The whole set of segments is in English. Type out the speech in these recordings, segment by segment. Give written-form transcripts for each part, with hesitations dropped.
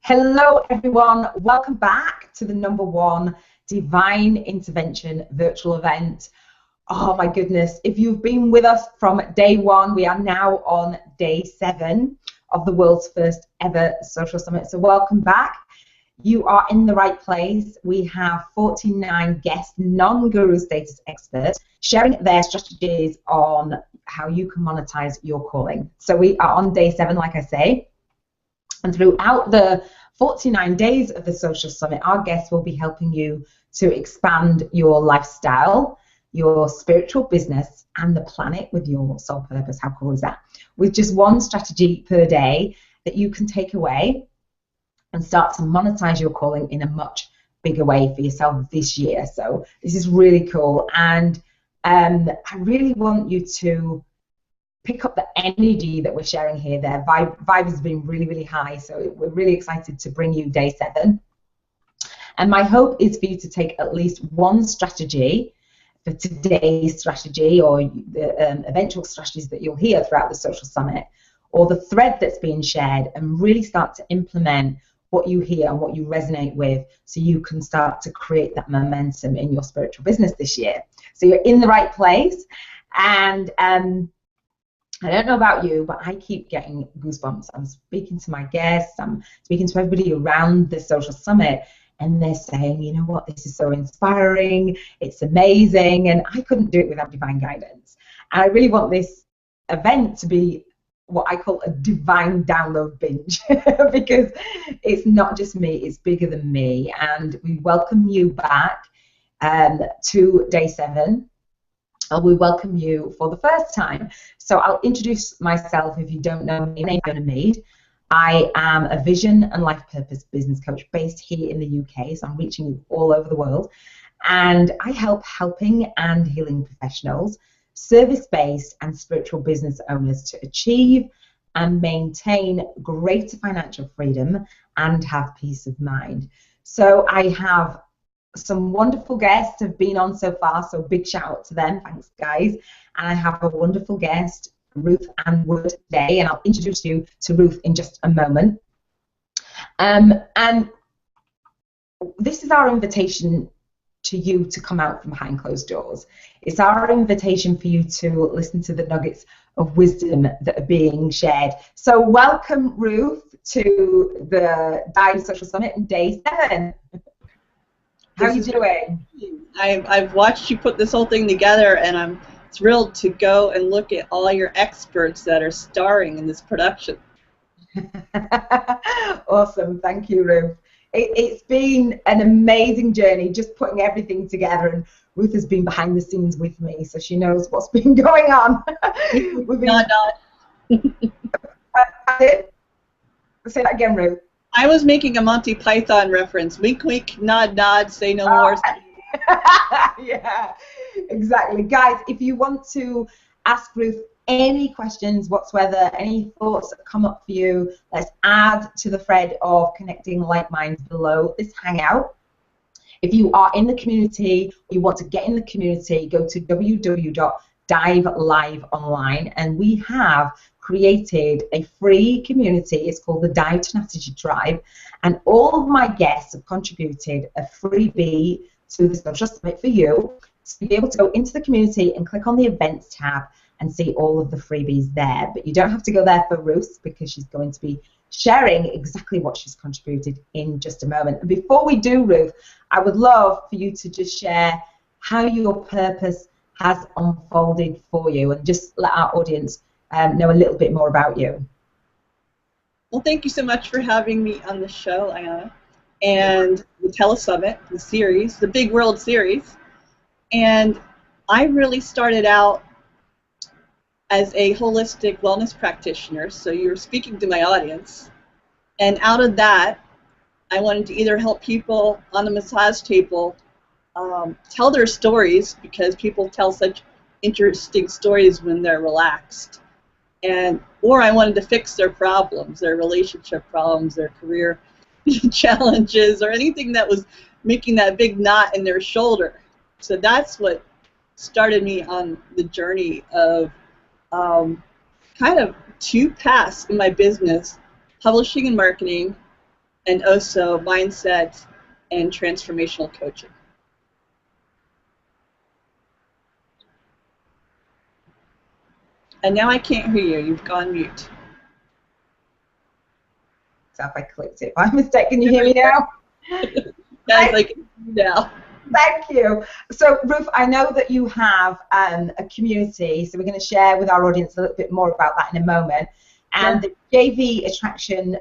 Hello everyone, welcome back to the #1 Divine Intervention virtual event. Oh my goodness, if you've been with us from day one, we are now on day 7 of the world's first ever social summit. So welcome back. You are in the right place. We have 49 guest non-guru status experts sharing their strategies on how you can monetize your calling. So we are on day 7, like I say. And throughout the 49 days of the Social Summit, our guests will be helping you to expand your lifestyle, your spiritual business, and the planet with your soul purpose. How cool is that? With just one strategy per day that you can take away and start to monetize your calling in a much bigger way for yourself this year. So this is really cool. And I really want you to pick up the energy that we're sharing here. Their vibe has been really, really high, so we're really excited to bring you day 7. And my hope is for you to take at least one strategy for today's strategy, or the eventual strategies that you'll hear throughout the Social Summit, or the thread that's being shared, and really start to implement what you hear and what you resonate with, so you can start to create that momentum in your spiritual business this year. So you're in the right place. And I don't know about you, but I keep getting goosebumps. I'm speaking to my guests, I'm speaking to everybody around the Social Summit, and they're saying, you know what, this is so inspiring, it's amazing, and I couldn't do it without divine guidance. And I really want this event to be what I call a divine download binge, because it's not just me, it's bigger than me. And we welcome you back to day 7. We welcome you for the first time. So I'll introduce myself if you don't know me. My name's Fiona Mead. I am a vision and life purpose business coach based here in the UK, so I'm reaching you all over the world. And I help helping and healing professionals, service-based and spiritual business owners to achieve and maintain greater financial freedom and have peace of mind. So I have some wonderful guests have been on so far, so big shout out to them. Thanks, guys. And I have a wonderful guest, Ruth and Wood, today, and I'll introduce you to Ruth in just a moment. And this is our invitation to you to come out from behind closed doors. It's our invitation for you to listen to the nuggets of wisdom that are being shared. So welcome, Ruth, to the D.I.V.E Social Summit in day 7. How are you doing? I've watched you put this whole thing together, and I'm thrilled to go and look at all your experts that are starring in this production. Awesome. Thank you, Ruth. It's been an amazing journey just putting everything together, and Ruth has been behind the scenes with me, so she knows what's been going on. Say that again, Ruth. I was making a Monty Python reference. Wink, wink, nod, nod, say no more. Yeah, exactly. Guys, if you want to ask Ruth any questions whatsoever, any thoughts that come up for you, let's add to the thread of connecting like minds below this hangout. If you are in the community, you want to get in the community, go to www.D.I.V.E Live Online, and we have created a free community. It's called the D.I.V.E Tenacity Tribe, and all of my guests have contributed a freebie to the Social Summit for you, to be able to go into the community and click on the events tab and see all of the freebies there. But you don't have to go there for Ruth, because she's going to be sharing exactly what she's contributed in just a moment. And before we do, Ruth, I would love for you to just share how your purpose has unfolded for you, and just let our audience know a little bit more about you. Well, thank you so much for having me on the show, Anna, and the Telesummit, the series, the Big World Series. And I really started out as a holistic wellness practitioner, so you're speaking to my audience. And out of that, I wanted to either help people on the massage table tell their stories, because people tell such interesting stories when they're relaxed, or I wanted to fix their problems, their relationship problems, their career challenges, or anything that was making that big knot in their shoulder. So that's what started me on the journey of kind of 2 paths in my business: publishing and marketing, and also mindset and transformational coaching. And now I can't hear you. You've gone mute. So if I clicked it by mistake, can you hear me now? Yes, I can hear you now. Thank you. So, Ruth, I know that you have a community, so we're going to share with our audience a little bit more about that in a moment. And the JV Attraction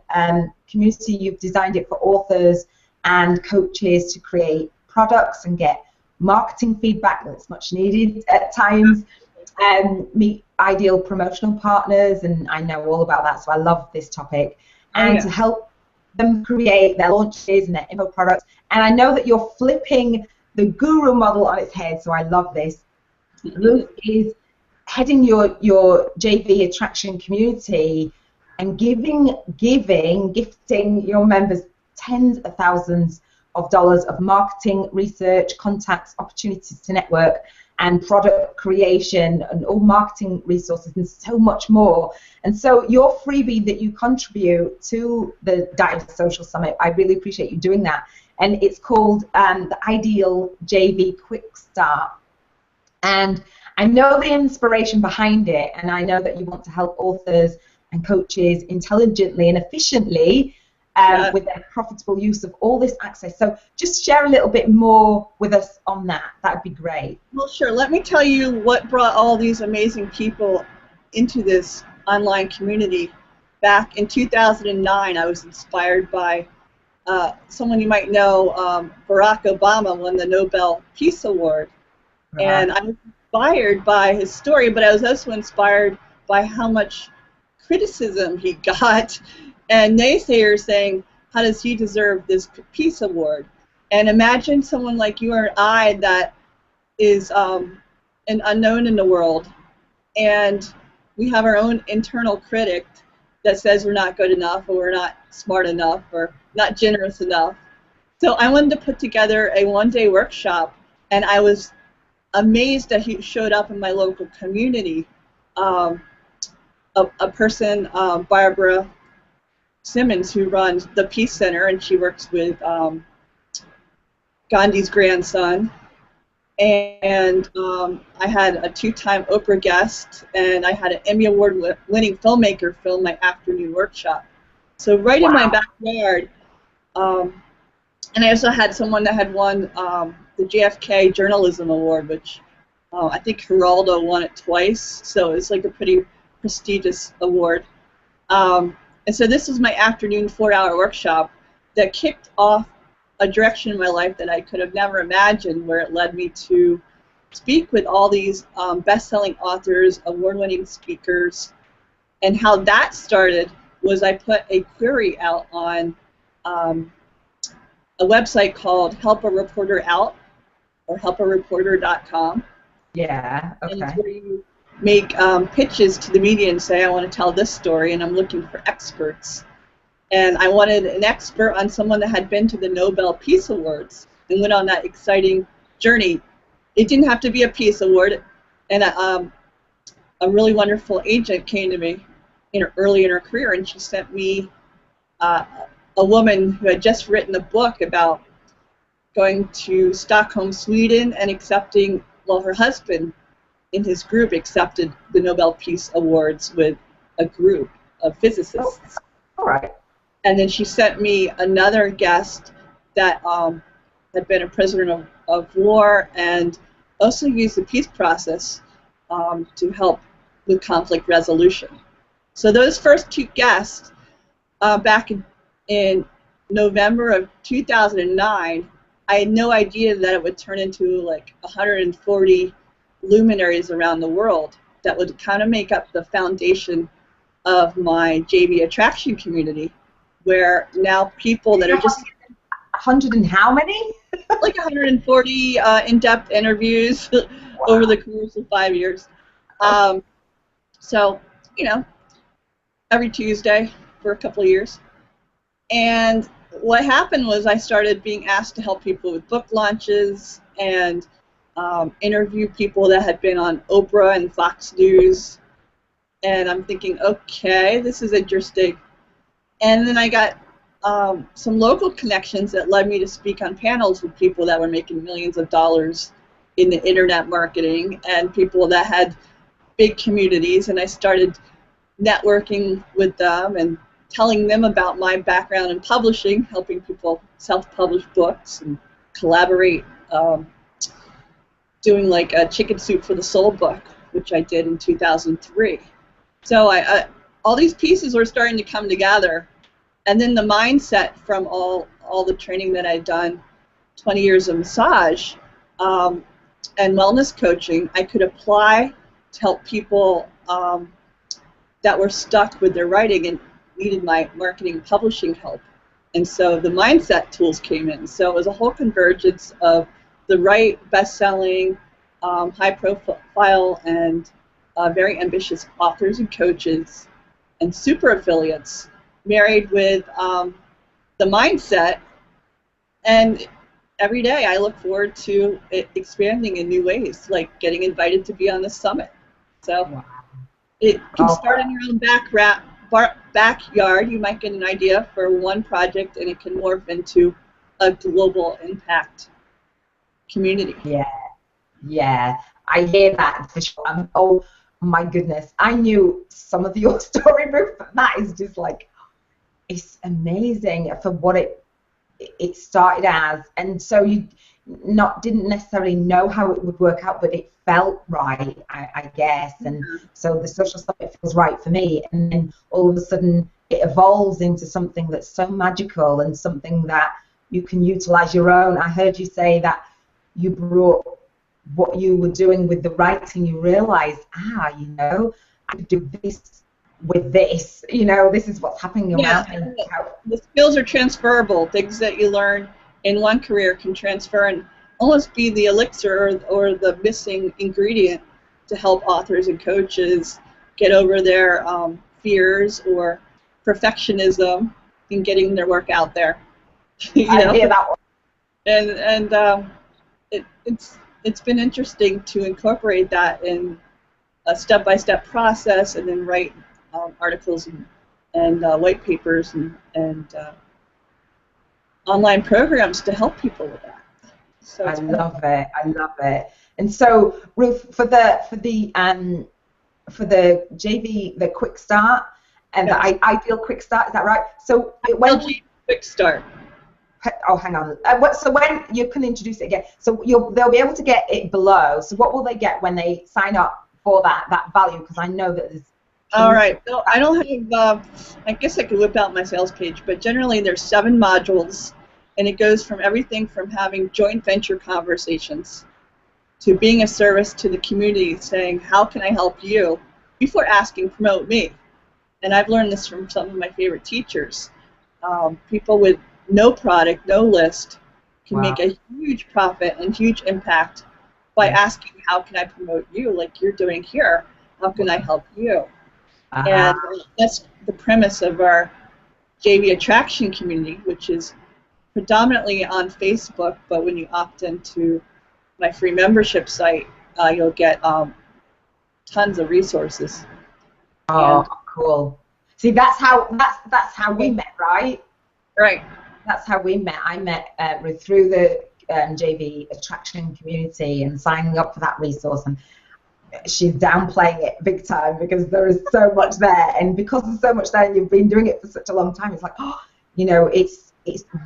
community, you've designed it for authors and coaches to create products and get marketing feedback that's much needed at times, and meet ideal promotional partners, and I know all about that, so I love this topic, and to help them create their launches and their info products. And I know that you're flipping the guru model on its head, so I love this. Ruth is heading your JV Attraction community and gifting your members tens of thousands of dollars of marketing, research, contacts, opportunities to network, and product creation, and all marketing resources, and so much more. And so your freebie that you contribute to the D.I.V.E Social-Summit, I really appreciate you doing that. And it's called the Ideal JV Quick Start. And I know the inspiration behind it, and I know that you want to help authors and coaches intelligently and efficiently with their profitable use of all this access. So just share a little bit more with us on that. That would be great. Well, sure. Let me tell you what brought all these amazing people into this online community. Back in 2009, I was inspired by someone you might know, Barack Obama won the Nobel Peace Award. Right. And I was inspired by his story, but I was also inspired by how much criticism he got, and naysayers saying, how does he deserve this peace award? And imagine someone like you or I that is an unknown in the world, and we have our own internal critic that says we're not good enough, or we're not smart enough, or not generous enough. So I wanted to put together a one-day workshop, and I was amazed that he showed up in my local community. A person, Barbara Simmons, who runs the Peace Center, and she works with Gandhi's grandson. And I had a 2-time Oprah guest, and I had an Emmy Award-winning filmmaker film my afternoon workshop. So right in my backyard. And I also had someone that had won the JFK Journalism Award, which I think Geraldo won it twice, so it's like a pretty prestigious award. And so this was my afternoon 4-hour workshop that kicked off a direction in my life that I could have never imagined, where it led me to speak with all these best-selling authors, award-winning speakers. And how that started was I put a query out on a website called Help a Reporter Out, or helpareporter.com. Yeah, okay. And it's where you make pitches to the media and say, I want to tell this story, and I'm looking for experts. And I wanted an expert on someone that had been to the Nobel Peace Awards and went on that exciting journey. It didn't have to be a peace award, and a really wonderful agent came to me early in her career, and she sent me a woman who had just written a book about going to Stockholm, Sweden, and accepting, well, her husband in his group accepted the Nobel Peace Awards with a group of physicists. All right. And then she sent me another guest that had been a prisoner of war and also used the peace process to help with conflict resolution. So those first 2 guests, back in November of 2009, I had no idea that it would turn into like 140 luminaries around the world that would kind of make up the foundation of my JV Attraction community, where now people that are just 100 and how many? Like 140 in-depth interviews over the course of 5 years. So, you know, every Tuesday for a couple of years. And what happened was I started being asked to help people with book launches and interview people that had been on Oprah and Fox News. And I'm thinking, okay, this is interesting. And then I got some local connections that led me to speak on panels with people that were making millions of dollars in the internet marketing and people that had big communities, and I started networking with them and telling them about my background in publishing, helping people self-publish books and collaborate, doing like a Chicken Soup for the Soul book, which I did in 2003. So all these pieces were starting to come together, and then the mindset from all the training that I'd done, 20 years of massage and wellness coaching, I could apply to help people that were stuck with their writing and needed my marketing publishing help. And so the mindset tools came in. So it was a whole convergence of the right, best-selling, high-profile, and very ambitious authors and coaches and super affiliates married with the mindset. And every day I look forward to it expanding in new ways, like getting invited to be on the summit. So wow. It can start in your own backyard. You might get an idea for one project, and it can morph into a global impact community. Yeah, I hear that for sure. Oh my goodness, I knew some of your story, Ruth, but that is just like, it's amazing for what it started as, and so you didn't necessarily know how it would work out, but it felt right, I guess, and so the Social Summit feels right for me, and then all of a sudden it evolves into something that's so magical and something that you can utilize your own. I heard you say that you brought what you were doing with the writing, you realized, you know, I could do this with this, you know, this is what's happening around me. The skills are transferable. Things that you learn in one career can transfer and almost be the elixir or the missing ingredient to help authors and coaches get over their fears or perfectionism in getting their work out there. You know? I hear that one. And it's been interesting to incorporate that in a step-by-step process, and then write articles and white papers and online programs to help people with that. So I love it. And so, Ruth, for the JV, the Quick Start and the Ideal Quick Start, is that right? So when Quick Start. Oh, hang on. So when you can introduce it again, so they'll be able to get it below. So what will they get when they sign up for that value? Because I know that there's. All right. So I don't have. I guess I could whip out my sales page, but generally there's 7 modules, and it goes from everything from having joint venture conversations to being a service to the community, saying, how can I help you, before asking, promote me. And I've learned this from some of my favorite teachers. People with no product, no list, can make a huge profit and huge impact by asking, how can I promote you, like you're doing here? How can I help you? And that's the premise of our JV Attraction community, which is predominantly on Facebook, but when you opt into my free membership site, you'll get tons of resources. Oh, cool. See, that's how we met, right? Right. That's how we met. I met Ruth through the JV Attraction community and signing up for that resource, and she's downplaying it big time because there is so much there, and because there's so much there and you've been doing it for such a long time, it's like, you know, it's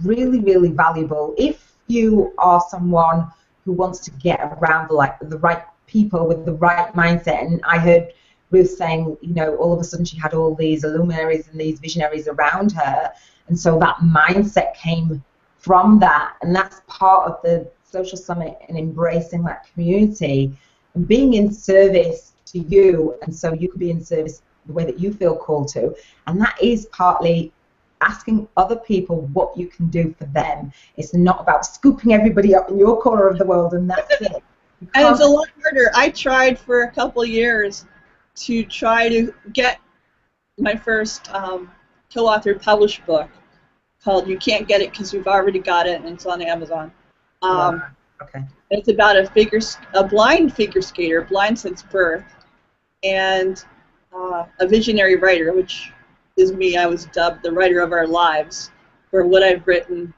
really, really valuable if you are someone who wants to get around the right people with the right mindset. And I heard Ruth saying, you know, all of a sudden she had all these luminaries and these visionaries around her, and so that mindset came from that, and that's part of the Social Summit and embracing that community and being in service to you, and so you could be in service the way that you feel called to, and that is partly asking other people what you can do for them. It's not about scooping everybody up in your corner of the world and that's it. And it's a lot harder. I tried for a couple years to try to get my first co-authored published book called You Can't Get It Because You've Already Got It, and it's on Amazon. Okay. It's about a blind figure skater, blind since birth, and a visionary writer, which is me. I was dubbed the writer of our lives. for what I've written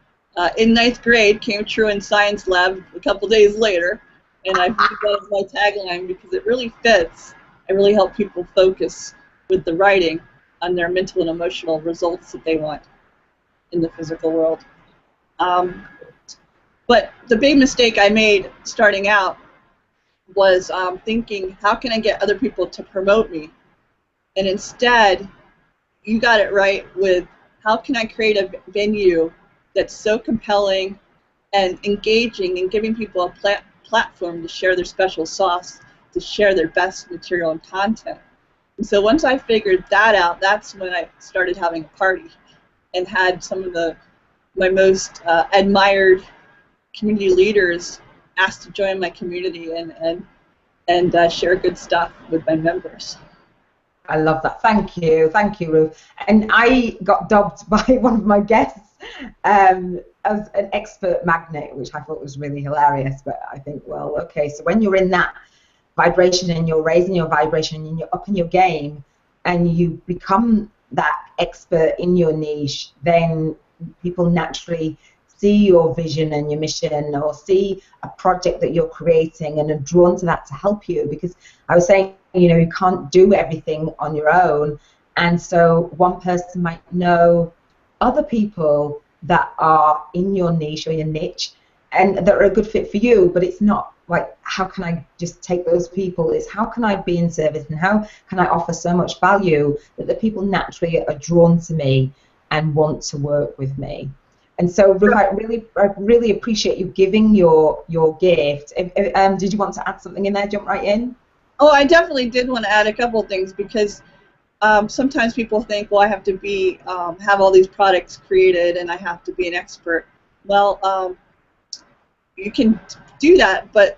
in ninth grade came true in science lab a couple days later, and I've used that as my tagline because it really fits. I really help people focus with the writing on their mental and emotional results that they want in the physical world. But the big mistake I made starting out was thinking, how can I get other people to promote me? And instead, you got it right with how can I create a venue that's so compelling and engaging and giving people a platform to share their special sauce, to share their best material and content. And so once I figured that out, that's when I started having a party and had some of my most admired community leaders asked to join my community and share good stuff with my members. I love that. Thank you, Ruth. And I got dubbed by one of my guests as an expert magnet, which I thought was really hilarious. But I think, well, okay, so when you're in that vibration and you're raising your vibration and you're up in your game and you become that expert in your niche, then people naturally see your vision and your mission, or see a project that you're creating and are drawn to that to help you. Because I was saying, you can't do everything on your own, and so one person might know other people that are in your niche or your niche and that are a good fit for you, but it's not like, how can I just take those people? It's how can I be in service and how can I offer so much value that the people naturally are drawn to me and want to work with me. And so, Ruth, I really appreciate you giving your gift. Did you want to add something in there? Jump right in. Oh, I definitely did want to add a couple of things because sometimes people think, well, I have to be have all these products created and I have to be an expert. Well, you can do that, but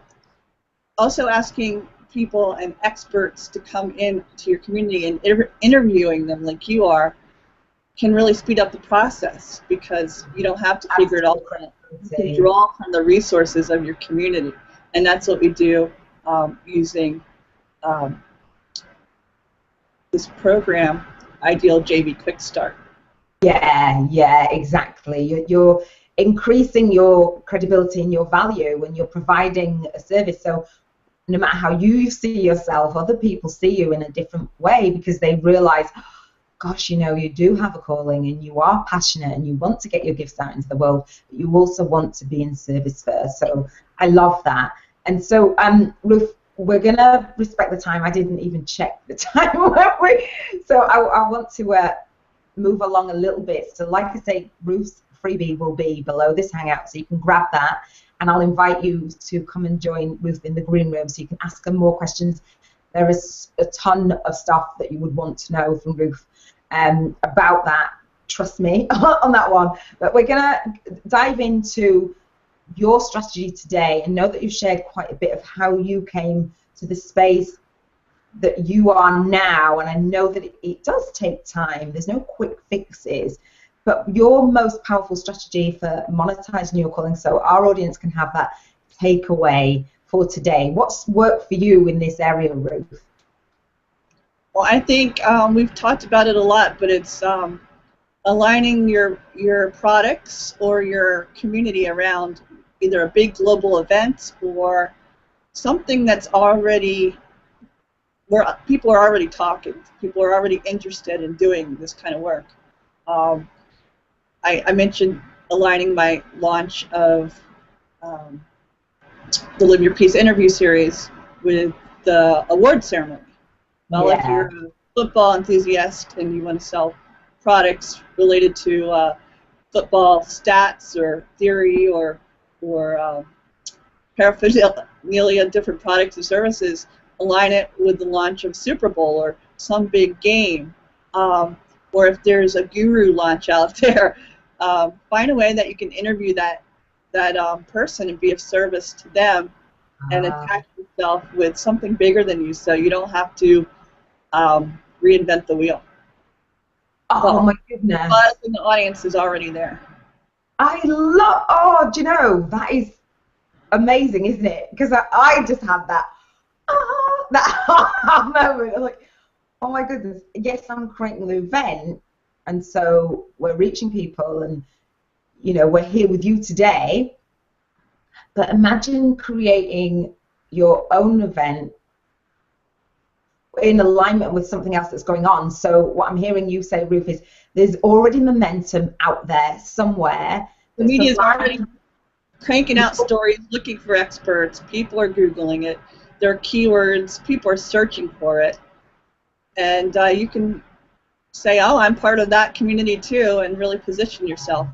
also asking people and experts to come in to your community and interviewing them like you are can really speed up the process because you don't have to figure it all out. You can draw from the resources of your community, and that's what we do using this program, Ideal JV Quick Start. Yeah, exactly. You're increasing your credibility and your value when you're providing a service. So no matter how you see yourself, other people see you in a different way because they realize, gosh, you do have a calling and you are passionate and you want to get your gifts out into the world, but you also want to be in service first. So I love that. And so, Ruth, we're going to respect the time. I didn't even check the time. So I want to move along a little bit. So like I say, Ruth's freebie will be below this hangout, so you can grab that. And I'll invite you to come and join Ruth in the green room so you can ask her more questions. There is a ton of stuff that you would want to know from Ruth about that, trust me, on that one. But we're going to dive into your strategy today and know that you've shared quite a bit of how you came to the space that you are now. And I know that it does take time. There's no quick fixes. But your most powerful strategy for monetizing your calling, so our audience can have that takeaway for today. What's worked for you in this area, Ruth? Well, I think we've talked about it a lot, but it's aligning your products or your community around either a big global event or something that's already where people are already talking, people are already interested in doing this kind of work. I mentioned aligning my launch of the Live Your Peace interview series with the award ceremony. Well, if you're a football enthusiast and you want to sell products related to football stats or theory or paraphernalia, different products and services, align it with the launch of Super Bowl or some big game. Or if there's a guru launch out there, find a way that you can interview that person and be of service to them and attach yourself with something bigger than you, so you don't have to reinvent the wheel. Oh, my goodness. But the audience is already there. I love, do you know, that is amazing, isn't it? Because I just had that moment. I'm like, oh my goodness, yes, I'm creating an event, and so we're reaching people, and you know, we're here with you today, but imagine creating your own event in alignment with something else that's going on. So what I'm hearing you say, Ruth, is there's already momentum out there somewhere. The media is already cranking out stories, looking for experts. People are Googling it. There are keywords. People are searching for it. And you can say, oh, I'm part of that community too, and really position yourself.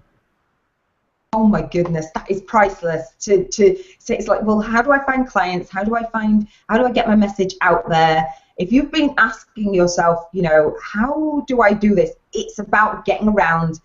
Oh my goodness, that is priceless. To say, it's like, well, how do I find clients? How do I get my message out there? If you've been asking yourself, you know, how do I do this? It's about getting around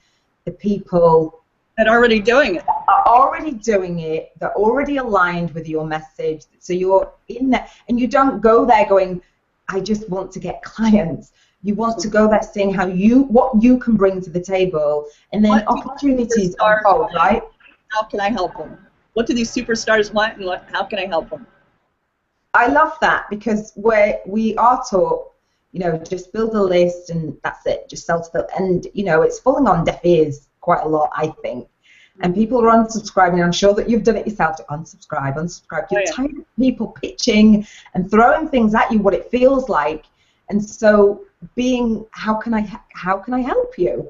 the people that are already doing it. Are already doing it. They're already aligned with your message. So you're in there, and you don't go there going, I just want to get clients. You want to go there saying what you can bring to the table, and then opportunities unfold, right? How can I help them? What do these superstars want, and how can I help them? I love that, because we are taught, you know, just build a list and that's it, just sell to the, and you know, it's falling on deaf ears quite a lot, I think. And people are unsubscribing. I'm sure that you've done it yourself to unsubscribe. You're tired of people pitching and throwing things at you, what it feels like. And so how can I help you?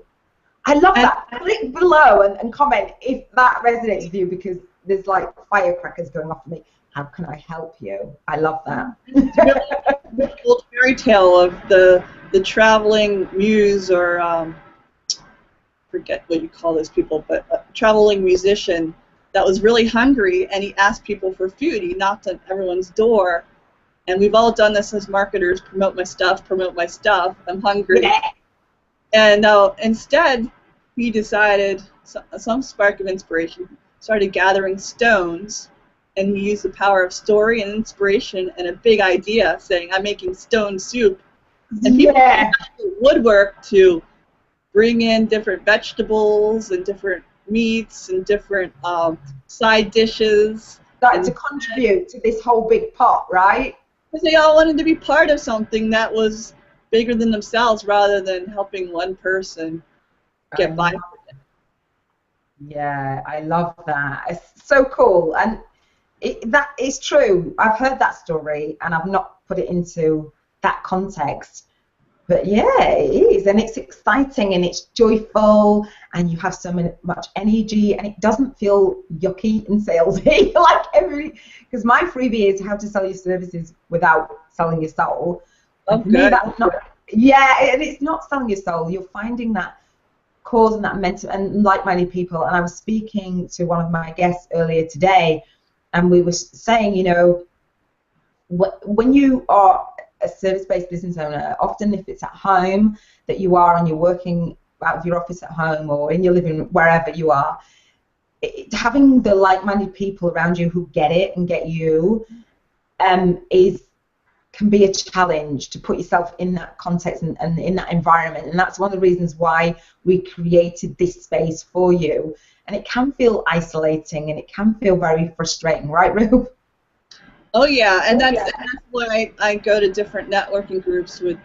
I love that. Click below and comment if that resonates with you, because there's like firecrackers going off for me. How can I help you? I love that. The old fairy tale of the traveling muse, or forget what you call those people, but a traveling musician that was really hungry, and he asked people for food. He knocked on everyone's door, and we've all done this as marketers: promote my stuff, I'm hungry. Yeah. And instead, he decided, some spark of inspiration, started gathering stones, and he used the power of story and inspiration and a big idea, saying, I'm making stone soup. And people came out of the woodwork to bring in different vegetables and different meats and different side dishes. To contribute to this whole big pot, right? Because they all wanted to be part of something that was bigger than themselves, rather than helping one person get by with it. Yeah, I love that. It's so cool. And that is true. I've heard that story, and I've not put it into that context. But yeah, it is, and it's exciting, and it's joyful, and you have so much energy, and it doesn't feel yucky and salesy because my freebie is how to sell your services without selling your soul. Oh, good. And it's not selling your soul. You're finding that cause and that mental and like-minded people. And I was speaking to one of my guests earlier today, and we were saying, you know, when you are a service-based business owner, often if it's at home that you are and you're working out of your office at home or in your living room, wherever you are, having the like-minded people around you who get it and get you can be a challenge to put yourself in that context and in that environment. And that's one of the reasons why we created this space for you. And it can feel isolating, and it can feel very frustrating, right, Ruth? Oh yeah, and that's why I go to different networking groups with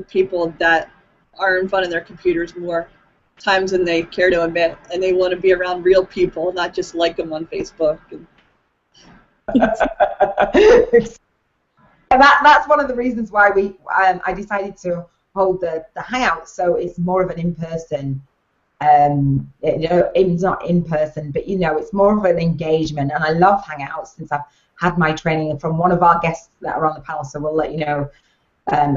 people that are in front of their computers more times than they care to admit, and they want to be around real people, not just like them on Facebook. That's one of the reasons why I decided to hold the hangout, so it's more of an in-person. You know, it's not in person, but you know, it's more of an engagement, and I love hangouts since I've had my training from one of our guests that are on the panel, so we'll let you know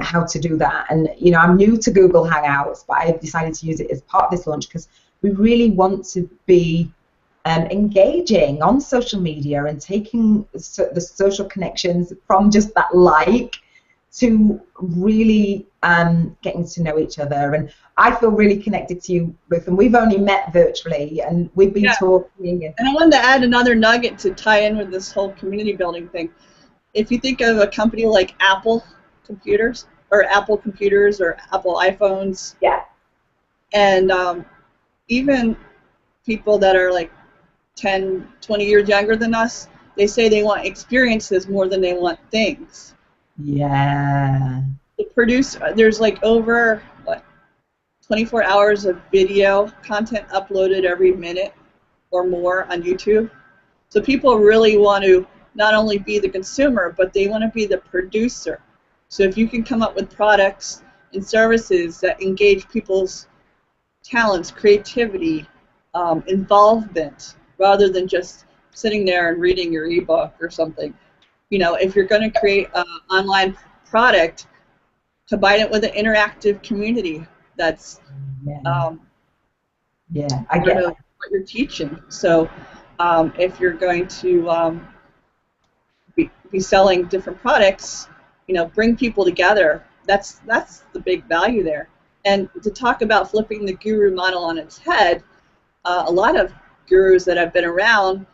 how to do that. And you know, I'm new to Google Hangouts, but I've decided to use it as part of this launch because we really want to be engaging on social media and taking the social connections from just that to really getting to know each other. And I feel really connected to you, Ruth, and we've only met virtually, and we've been talking. And I wanted to add another nugget to tie in with this whole community building thing. If you think of a company like Apple Computers or Apple iPhones, and even people that are like 10, 20 years younger than us, they say they want experiences more than they want things. Yeah. There's like over 24 hours of video content uploaded every minute or more on YouTube. So people really want to not only be the consumer, but they want to be the producer. So if you can come up with products and services that engage people's talents, creativity, involvement, rather than just sitting there and reading your ebook or something. You know, if you're going to create an online product, combine it with an interactive community that's I get what you're teaching. So if you're going to be selling different products, you know, bring people together. That's the big value there. And to talk about flipping the guru model on its head, a lot of gurus that I've been around,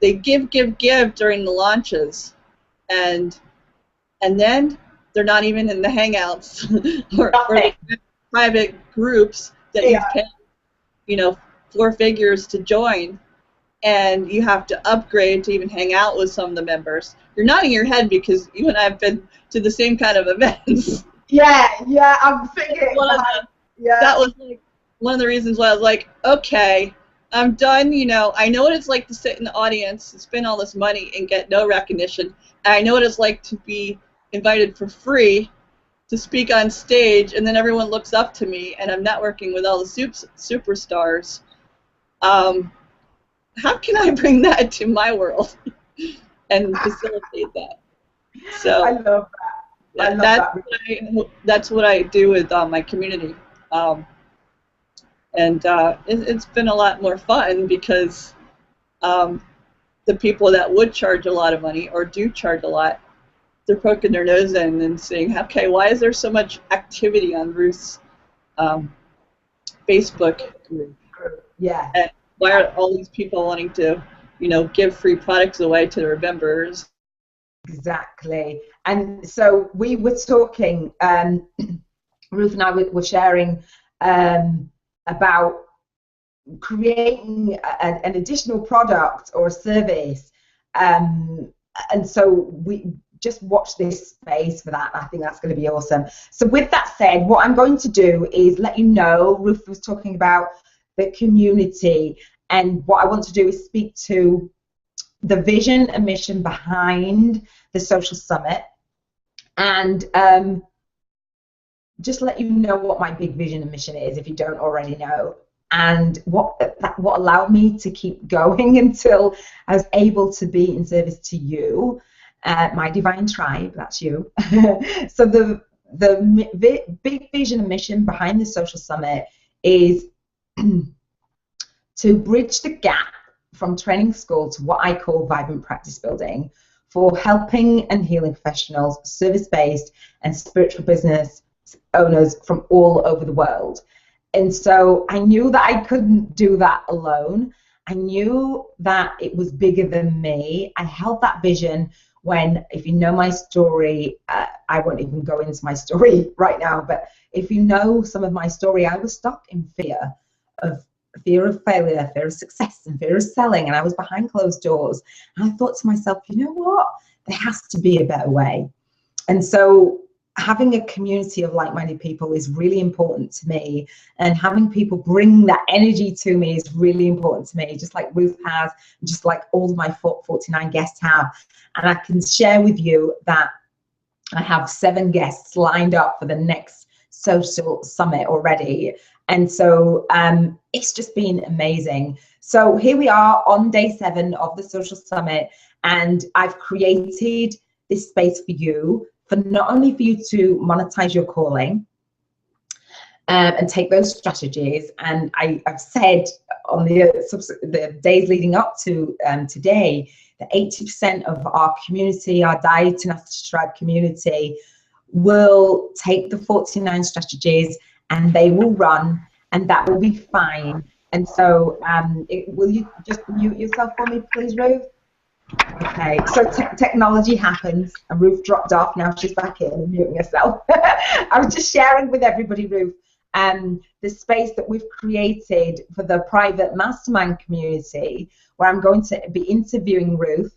they give during the launches, and then they're not even in the hangouts or the private groups that you pay, you know, 4 figures to join, and you have to upgrade to even hang out with some of the members. You're nodding your head because you and I have been to the same kind of events. Yeah, I'm thinking. That was like one of the reasons why I was like, okay, I'm done. You know, I know what it's like to sit in the audience and spend all this money and get no recognition. And I know what it's like to be invited for free to speak on stage, and then everyone looks up to me, and I'm networking with all the superstars. How can I bring that to my world and facilitate that? So I love that. That's what I do with my community, and it's been a lot more fun because the people that would charge a lot of money or do charge a lot, they're poking their nose in and saying, okay, why is there so much activity on Ruth's Facebook group? Yeah. And why are all these people wanting to, you know, give free products away to their members? Exactly. And so we were talking, Ruth and I were sharing about creating an additional product or a service. And so we just watch this space for that. I think that's going to be awesome. So with that said, what I'm going to do is let you know, Ruth was talking about the community, and what I want to do is speak to the vision and mission behind the Social Summit, and just let you know what my big vision and mission is if you don't already know, and what allowed me to keep going until I was able to be in service to you, my divine tribe. That's you. So the big vision and mission behind the Social Summit is to bridge the gap from training school to what I call vibrant practice building for helping and healing professionals, service-based and spiritual business owners from all over the world. And so I knew that I couldn't do that alone. I knew that it was bigger than me. I held that vision when, if you know my story, I won't even go into my story right now, but if you know some of my story, I was stuck in fear of failure, fear of success, and fear of selling, and I was behind closed doors. And I thought to myself, you know what? There has to be a better way. And so having a community of like-minded people is really important to me, and having people bring that energy to me is really important to me, just like Ruth has, just like all of my 49 guests have. And I can share with you that I have 7 guests lined up for the next Social Summit already. And so it's just been amazing. So here we are on day 7 of the Social Summit, and I've created this space for you, for not only for you to monetize your calling and take those strategies. And I've said on the days leading up to today that 80% of our community, our Diet Tenacity Tribe community, will take the 49 strategies and they will run, and that will be fine. And so will you just mute yourself for me, please, Ruth? Okay, so technology happens, and Ruth dropped off. Now she's back in and muting herself. I was just sharing with everybody, Ruth, the space that we've created for the private mastermind community, where I'm going to be interviewing Ruth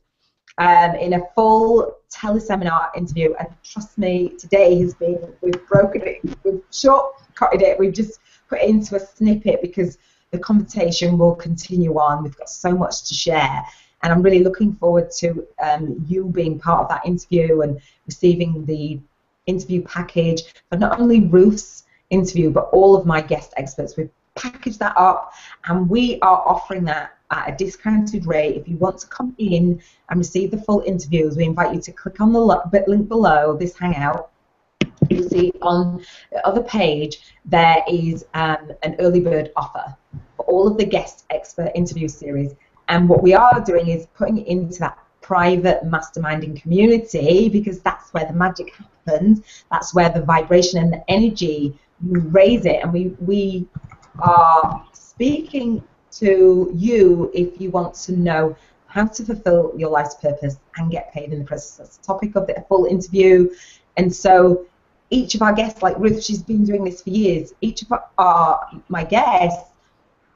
in a full teleseminar interview. And trust me, today has been, we've broken it, we've shortcutted it, we've just put it into a snippet because the conversation will continue on. We've got so much to share. And I'm really looking forward to you being part of that interview and receiving the interview package for not only Ruth's interview, but all of my guest experts. We've packaged that up, and we are offering that at a discounted rate. If you want to come in and receive the full interviews, we invite you to click on the link below this Hangout. You'll see on the other page there is an early bird offer for all of the guest expert interview series. And what we are doing is putting it into that private masterminding community, because that's where the magic happens. That's where the vibration and the energy, you raise it. And we are speaking to you if you want to know how to fulfill your life's purpose and get paid in the process. That's the topic of the full interview. And so each of our guests, like Ruth, she's been doing this for years. Each of my guests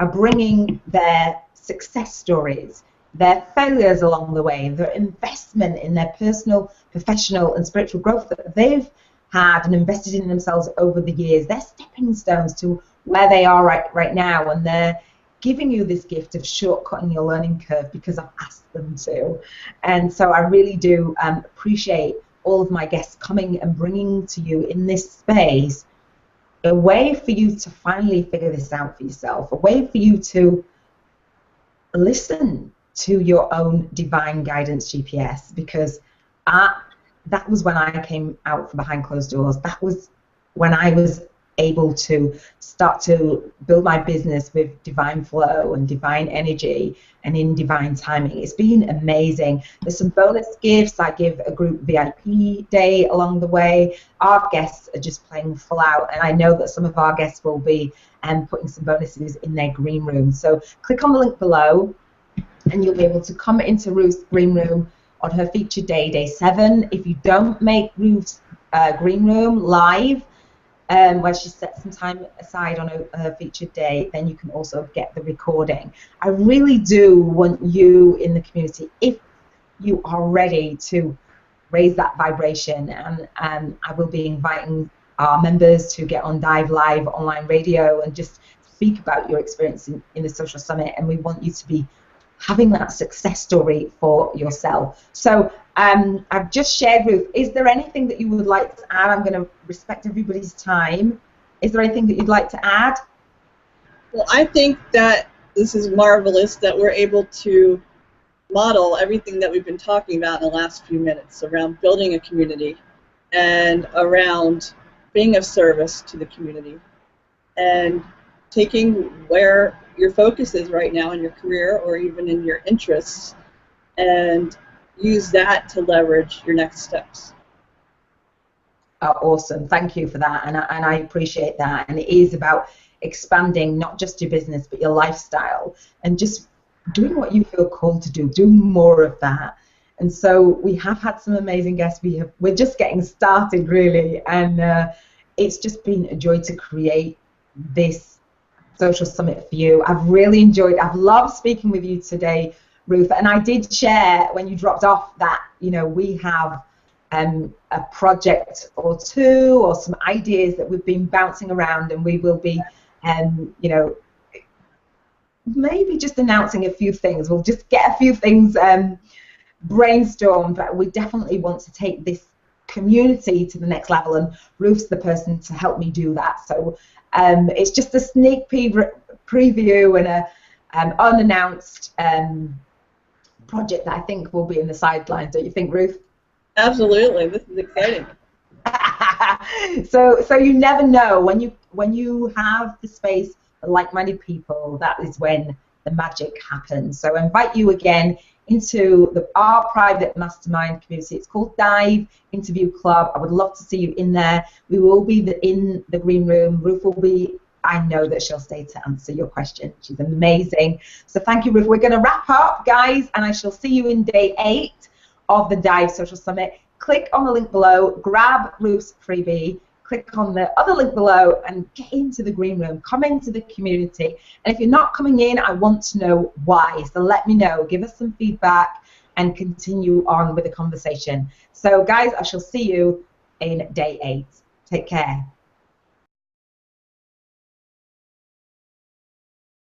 are bringing their success stories, their failures along the way, their investment in their personal, professional, and spiritual growth that they've had and invested in themselves over the years. They're stepping stones to where they are right now, and they're giving you this gift of shortcutting your learning curve because I've asked them to. And so I really do appreciate all of my guests coming and bringing to you in this space a way for you to finally figure this out for yourself, a way for you to listen to your own divine guidance GPS, because that was when I came out from behind closed doors. That was when I was able to start to build my business with divine flow and divine energy and in divine timing. It's been amazing. There's some bonus gifts. I give a group VIP day along the way. Our guests are just playing full out, and I know that some of our guests will be putting some bonuses in their green room. So click on the link below and you'll be able to come into Ruth's green room on her featured day, day 7. If you don't make Ruth's green room live, where she sets some time aside on her featured day, then you can also get the recording. I really do want you in the community, if you are ready to raise that vibration, and I will be inviting our members to get on D.I.V.E Live online radio and just speak about your experience in the Social Summit, and we want you to be having that success story for yourself. So I've just shared, Ruth. Is there anything that you would like to add? I'm going to respect everybody's time. Is there anything that you'd like to add? Well, I think that this is marvelous that we're able to model everything that we've been talking about in the last few minutes around building a community and around being of service to the community and taking where your focus is right now in your career or even in your interests and use that to leverage your next steps. Oh, awesome. Thank you for that. And I appreciate that. And it is about expanding not just your business, but your lifestyle and just doing what you feel called to do. Do more of that. And so we have had some amazing guests. We're just getting started, really. And it's just been a joy to create this Social Summit for you. I've really enjoyed, I've loved speaking with you today, Ruth. And I did share when you dropped off that, you know, we have a project or two or some ideas that we've been bouncing around, and we will be, you know, maybe just announcing a few things. We'll just get a few things brainstormed, but we definitely want to take this community to the next level, and Ruth's the person to help me do that. So it's just a sneak preview and a unannounced project that I think will be in the sidelines. Don't you think, Ruth? Absolutely. This is exciting. So you never know when you have the space for like-minded people. That is when the magic happens. So I invite you again into our private mastermind community. It's called D.I.V.E Interview Club. I would love to see you in there. We will be in the green room. Ruth will be. I know that she'll stay to answer your question. She's amazing. So thank you, Ruth. We're going to wrap up, guys, and I shall see you in day 8 of the D.I.V.E Social Summit. Click on the link below, grab Ruth's freebie, click on the other link below and get into the green room, come into the community. And if you're not coming in, I want to know why. So let me know, give us some feedback and continue on with the conversation. So guys, I shall see you in day 8. Take care.